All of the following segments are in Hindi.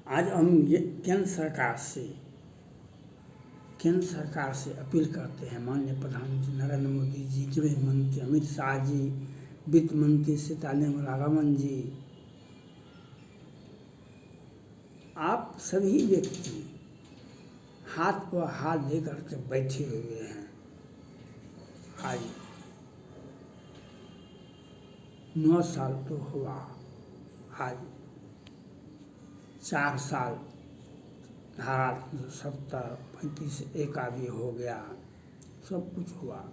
आज हम ये केंद्र सरकार से अपील करते हैं, माननीय प्रधानमंत्री नरेंद्र मोदी जी, गृह मंत्री अमित शाह जी, वित्त मंत्री सीतारमण जी, आप सभी व्यक्ति हाथ पर हाथ दे करके बैठे हुए हैं। आज 9 साल तो हुआ, आज 4 साल धारा 370-35A का भी हो गया, सब कुछ हुआ।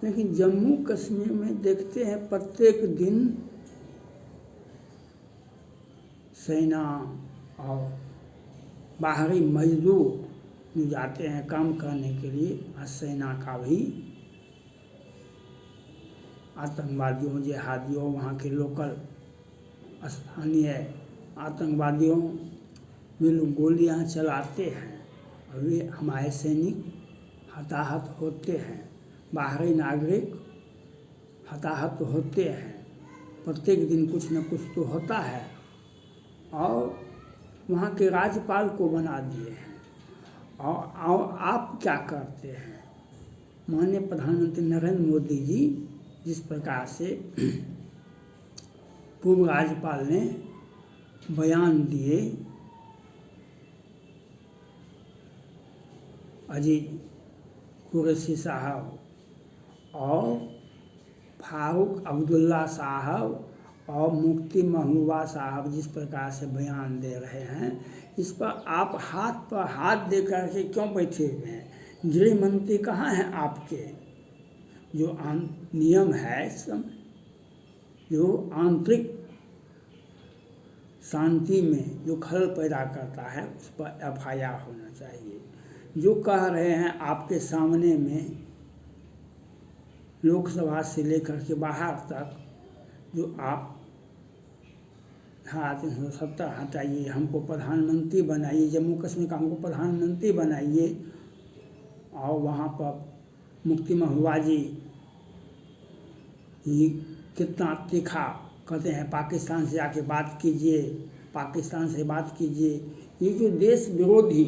लेकिन जम्मू कश्मीर में देखते हैं प्रत्येक दिन सेना और बाहरी मजदूर जो जाते हैं काम करने के लिए, आज सेना का भी आतंकवादियों, जिहादियों, वहाँ के लोकल स्थानीय आतंकवादियों में लोग गोलियाँ चलाते हैं और वे हमारे सैनिक हताहत होते हैं, बाहरी नागरिक हताहत होते हैं। प्रत्येक दिन कुछ न कुछ तो होता है। और वहाँ के राज्यपाल को बना दिए हैं। और आप क्या करते हैं? माननीय प्रधानमंत्री नरेंद्र मोदी जी जिस प्रकार से पूर्व राज्यपाल ने बयान दिए, अजीज कुरैशी साहब और फारूक अब्दुल्ला साहब और मुफ्ती महबूबा साहब जिस प्रकार से बयान दे रहे हैं, इस पर आप हाथ पर हाथ दे करके क्यों बैठे हुए हैं? गृह मंत्री कहाँ हैं आपके? जो नियम है सब, जो आंतरिक शांति में जो खलल पैदा करता है, उस पर FIR होना चाहिए। जो कह रहे हैं आपके सामने में, लोकसभा से लेकर के बाहर तक, जो आप धारा 370 हटाइए, हमको प्रधानमंत्री बनाइए, जम्मू कश्मीर का हमको प्रधानमंत्री बनाइए, और वहाँ पर मुफ्ती महबूबा जी ये कितना तीखा कहते हैं, पाकिस्तान से आके बात कीजिए, पाकिस्तान से बात कीजिए। ये जो देश विरोधी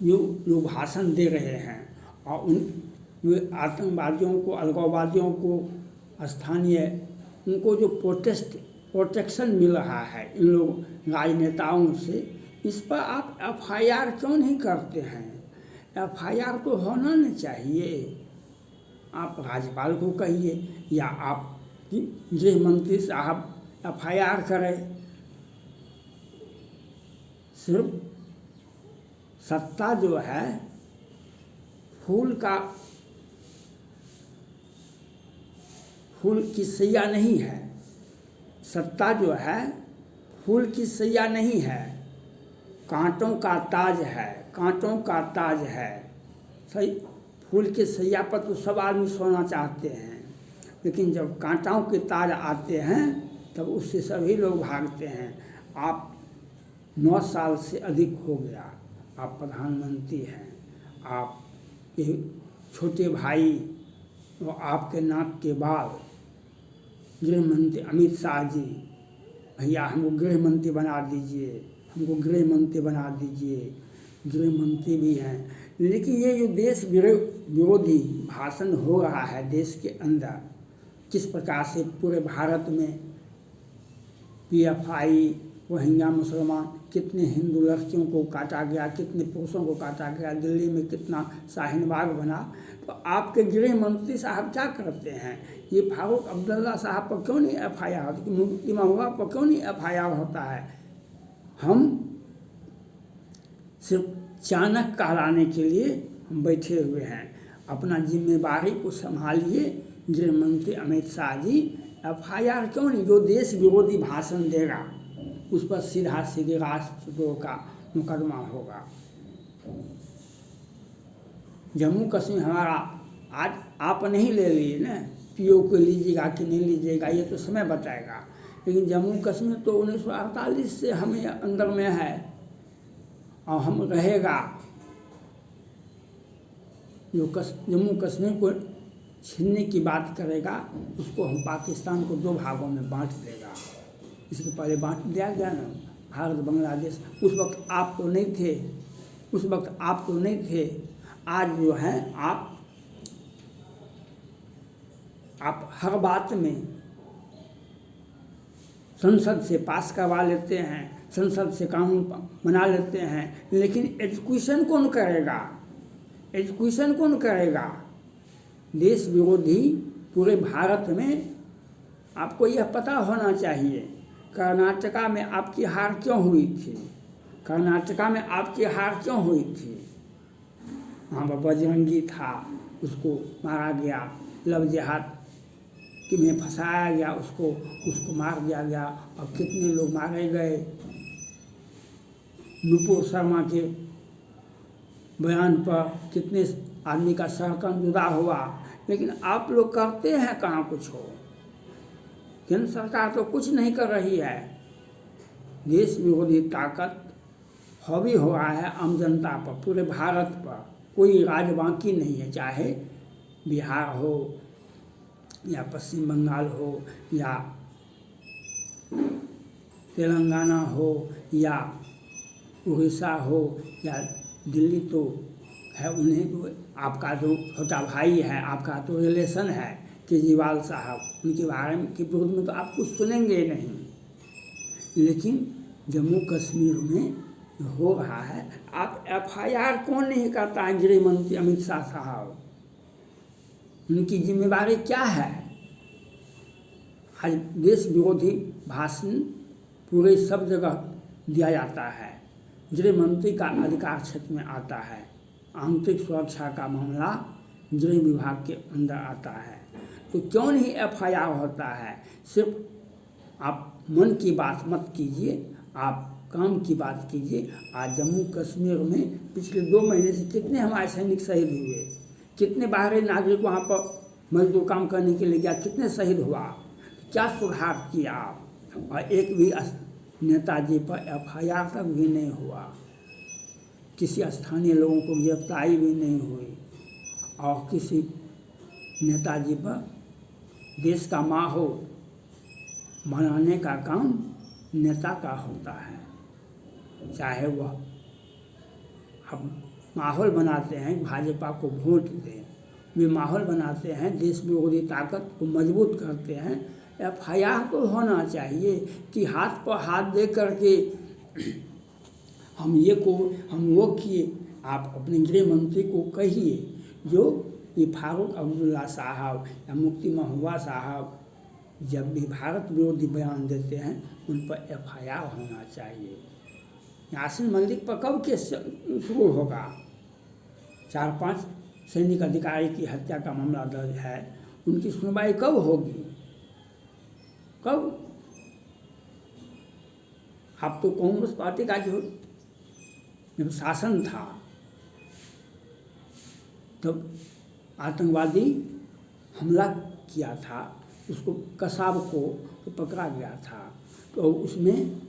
जो भाषण दे रहे हैं और उन आतंकवादियों को, अलगाववादियों को, स्थानीय उनको जो प्रोटेक्शन मिल रहा है इन लोग राजनेताओं से, इस पर आप FIR क्यों नहीं करते हैं? FIR तो होना नहीं चाहिए। आप राज्यपाल को कहिए या आप गृह मंत्री साहब FIR करें। सिर्फ सत्ता जो है फूल की सैया नहीं है। सत्ता जो है फूल की सैया नहीं है, कांटों का ताज है, कांटों का ताज है। सही, फूल की सैया पर तो सब आदमी सोना चाहते हैं, लेकिन जब कांटों के ताज आते हैं तब उससे सभी लोग भागते हैं। आप 9 साल से अधिक हो गया आप प्रधानमंत्री हैं। आप ये छोटे भाई और आपके नाक के बाल गृह मंत्री अमित शाह जी, भैया हमको गृह मंत्री बना दीजिए, हमको गृह मंत्री बना दीजिए। गृह मंत्री भी हैं, लेकिन ये जो देश विरोधी भाषण हो रहा है देश के अंदर, किस प्रकार से पूरे भारत में PFI, रोहिंग्या मुसलमान, कितने हिंदू लड़कियों को काटा गया, कितने पुरुषों को काटा गया, दिल्ली में कितना शाहीन बाग बना, तो आपके गृह मंत्री साहब क्या करते हैं? ये फारूक अब्दुल्ला साहब पर क्यों नहीं FIR होती? मुफ्ती महबूबा पर क्यों नहीं FIR होता है? हम सिर्फ चाणक्य कहलाने के लिए हम बैठे हुए हैं। अपना जिम्मेदारी को संभालिए गृह मंत्री अमित शाह जी। FIR क्यों नहीं? जो देश विरोधी भाषण देगा उस पर सीधा सीधे राष्ट्रद्रोह का मुकदमा होगा। जम्मू कश्मीर हमारा आज आप नहीं ले लिए ना, PO को लीजिएगा कि नहीं लीजिएगा ये तो समय बताएगा, लेकिन जम्मू कश्मीर तो 1948 से हमें अंदर में है और हम रहेगा। जो जम्मू कश्मीर को छीनने की बात करेगा उसको हम पाकिस्तान को 2 भागों में बांट देगा। इसके पहले बांट दिया गया ना भारत बांग्लादेश। उस वक्त आप तो नहीं थे, उस वक्त आप तो नहीं थे। आज जो है आप हर बात में संसद से पास करवा लेते हैं, संसद से कानून बना लेते हैं, लेकिन एजुकेशन कौन करेगा? एजुकेशन कौन करेगा? देश विरोधी पूरे भारत में आपको यह पता होना चाहिए। कर्नाटका में आपकी हार क्यों हुई थी? कर्नाटका में आपकी हार क्यों हुई थी? वहाँ पर बजरंगी था, उसको मारा गया, लव जिहाद कि में फंसाया गया, उसको मार दिया गया। और कितने लोग मारे गए। नुपुर शर्मा के बयान पर कितने आदमी का सरकन जुदा हुआ। लेकिन आप लोग करते हैं कहाँ कुछ हो? केंद्र सरकार तो कुछ नहीं कर रही है। देश विरोधी ताकत हावी हो रहा है आम जनता पर, पूरे भारत पर। कोई राज्य बाकी नहीं है, चाहे बिहार हो या पश्चिम बंगाल हो या तेलंगाना हो या उड़ीसा हो या दिल्ली, तो है उन्हें तो आपका जो छोटा भाई है, आपका तो रिलेशन है केजरीवाल साहब, उनके बारे में के विरोध में तो आप कुछ सुनेंगे नहीं। लेकिन जम्मू कश्मीर में हो रहा है, आप FIR कौन नहीं करता है? गृह मंत्री अमित शाह साहब, उनकी जिम्मेदारी क्या है? आज देश विरोधी भाषण पूरे सब जगह दिया जाता है। गृह मंत्री का अधिकार क्षेत्र में आता है। आंतरिक सुरक्षा का मामला गृह विभाग के अंदर आता है। तो क्यों नहीं FIR होता है? सिर्फ आप मन की बात मत कीजिए, आप काम की बात कीजिए। आज जम्मू कश्मीर में पिछले 2 महीने से कितने हमारे सैनिक शहीद हुए, कितने बाहरी नागरिक वहाँ पर मजदूर काम करने के लिए गया, कितने शहीद हुआ? क्या सुधार किया आप? और एक भी नेताजी पर FIR तक भी नहीं हुआ, किसी स्थानीय लोगों को गिरफ्तारी भी नहीं हुई। और किसी नेताजी पर देश का माहौल बनाने का काम नेता का होता है। चाहे वह अब माहौल बनाते हैं भाजपा को वोट दें, वे माहौल बनाते हैं देश विरोधी ताकत को मजबूत करते हैं। FIR तो होना चाहिए कि हाथ पर हाथ दे करके हम वो किए। आप अपने गृह मंत्री को कहिए, जो ये फारूक अब्दुल्ला साहब या मुफ्ती महबूबा साहब जब भी भारत विरोधी बयान देते हैं, उन पर FIR होना चाहिए। यासीन मलिक पर कब केस शुरू होगा? 4-5 सैनिक अधिकारी की हत्या का मामला दर्ज है, उनकी सुनवाई कब होगी? कब? आप तो कांग्रेस पार्टी का जो जब शासन था तब आतंकवादी हमला किया था, उसको कसाब को तो पकड़ा गया था, तो उसमें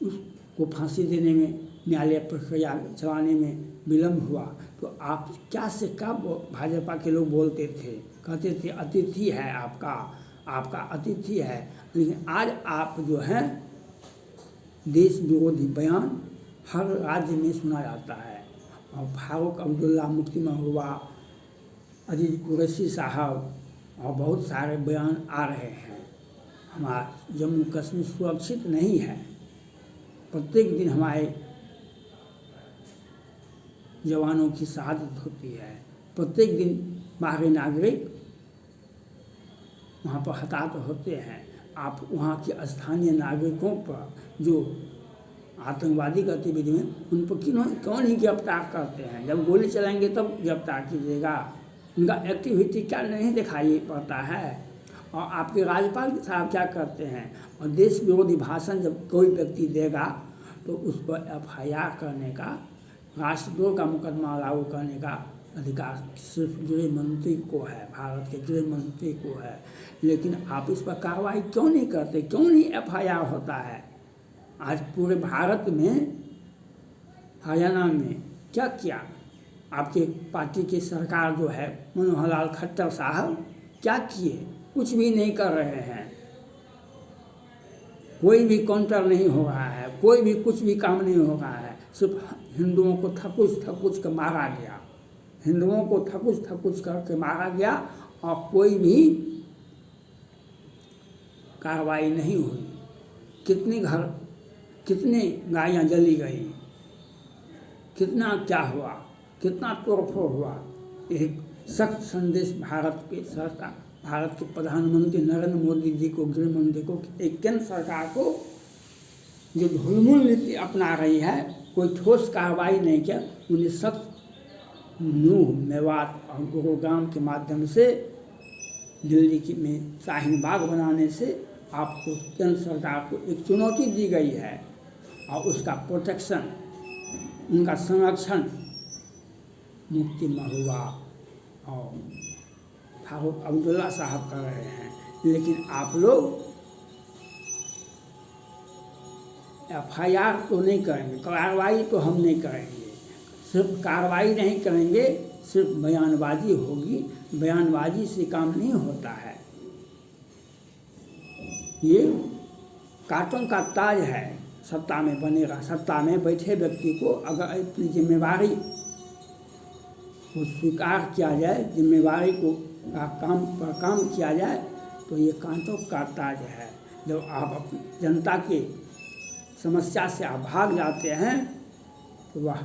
उसको फांसी देने में, न्यायालय प्रक्रिया चलाने में विलम्ब हुआ। तो आप क्या से क्या भाजपा के लोग बोलते थे, कहते थे अतिथि है आपका अतिथि है। लेकिन आज आप जो है देश विरोधी बयान हर राज्य में सुना जाता है। और फारूक अब्दुल्ला, मुफ्ती महबूबा, अजीज कुरैशी साहब और बहुत सारे बयान आ रहे हैं। हमारा जम्मू कश्मीर सुरक्षित नहीं है। प्रत्येक दिन हमारे जवानों की शहादत होती है, प्रत्येक दिन बाहरी नागरिक वहाँ पर हताहत होते हैं। आप वहाँ के स्थानीय नागरिकों पर जो आतंकवादी गतिविधि में, उन पर क्यों नहीं गिरफ्तार करते हैं? जब गोली चलाएंगे तब गिरफ्तार कीजिएगा। उनका एक्टिविटी क्या नहीं दिखाई पड़ता है? और आपके राज्यपाल साहब क्या करते हैं? और देश विरोधी भाषण जब कोई व्यक्ति देगा तो उस पर FIR करने का, राष्ट्रद्रोह का मुकदमा लागू करने का अधिकार सिर्फ गृह मंत्री को है, भारत के गृह मंत्री को है। लेकिन आप इस पर कार्रवाई क्यों नहीं करते? क्यों नहीं FIR होता है? आज पूरे भारत में, हरियाणा में क्या किया आपके पार्टी की सरकार जो है, मनोहर लाल खट्टर साहब क्या किए? कुछ भी नहीं कर रहे हैं। कोई भी काउंटर नहीं हो रहा है, कोई भी कुछ भी काम नहीं हो रहा है। सिर्फ हिंदुओं को थकुच कर मारा गया, हिंदुओं को थकुच करके मारा गया और कोई भी कार्रवाई नहीं हुई। कितनी गायें जली गई, कितना क्या हुआ, कितना तोड़फोड़ हुआ। एक सख्त संदेश भारत के प्रधानमंत्री नरेंद्र मोदी जी को, गृह मंत्री को, एक केंद्र सरकार को जो ढुलमुल नीति अपना रही है, कोई ठोस कार्रवाई नहीं किया, उन्हें सख्त नूह, मेवात और गुरुग्राम के माध्यम से दिल्ली में शाहीन बाग बनाने से आपको केंद्र सरकार को एक चुनौती दी गई है और उसका प्रोटेक्शन, उनका संरक्षण मुफ्ती महुआ और फारूक अब्दुल्ला साहब कर रहे हैं। लेकिन आप लोग FIR तो नहीं करेंगे, कार्रवाई तो हम नहीं करेंगे। सिर्फ कार्रवाई नहीं करेंगे, सिर्फ बयानबाजी होगी। बयानबाजी से काम नहीं होता है। ये कांटों का ताज है, सत्ता में बनेगा। सत्ता में बैठे व्यक्ति को अगर अपनी जिम्मेवारी को स्वीकार किया जाए, जिम्मेवारी को काम किया जाए, तो ये कांटों का ताज है। जब आप अपनी जनता के समस्या से आप भाग जाते हैं तो वह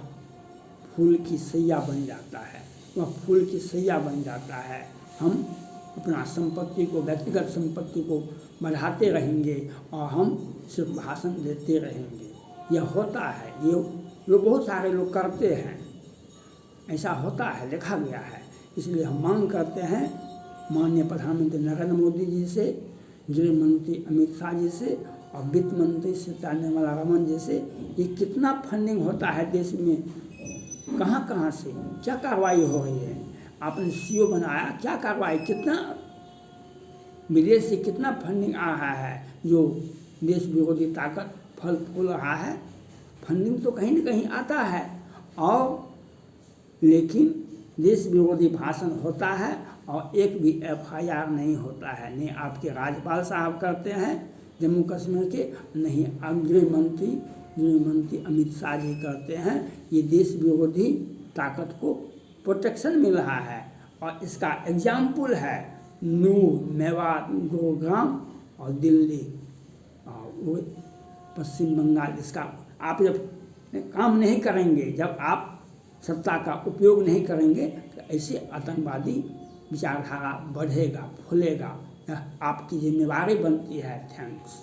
फूल की सैया बन जाता है, वह फूल की सैया बन जाता है। हम अपना संपत्ति को, व्यक्तिगत संपत्ति को बढ़ाते रहेंगे और हम सिर्फ भाषण देते रहेंगे। यह होता है, ये बहुत सारे लोग करते हैं, ऐसा होता है, देखा गया है। इसलिए हम मांग करते हैं माननीय प्रधानमंत्री नरेंद्र मोदी जी से, गृह मंत्री अमित शाह जी से और वित्त मंत्री सीता निर्मला रमन जी से, ये कितना फंडिंग होता है देश में, कहाँ से क्या कार्रवाई हो रही है। आपने CO बनाया, क्या कार्रवाई, कितना विदेश से कितना फंडिंग आ रहा है जो देश विरोधी ताकत फल फूल रहा है। फंडिंग तो कहीं न कहीं आता है, और लेकिन देश विरोधी भाषण होता है और एक भी FIR नहीं होता है। नहीं आपके राज्यपाल साहब करते हैं जम्मू कश्मीर के, नहीं गृह मंत्री अमित शाह जी करते हैं। ये देश विरोधी ताकत को प्रोटेक्शन मिल रहा है और इसका एग्जाम्पल है नूह, मेवात, गुरुग्राम और दिल्ली और पश्चिम बंगाल। इसका आप जब काम नहीं करेंगे, जब आप सत्ता का उपयोग नहीं करेंगे, तो ऐसे आतंकवादी विचारधारा बढ़ेगा, फूलेगा। आपकी जिम्मेवारी बनती है। थैंक्स।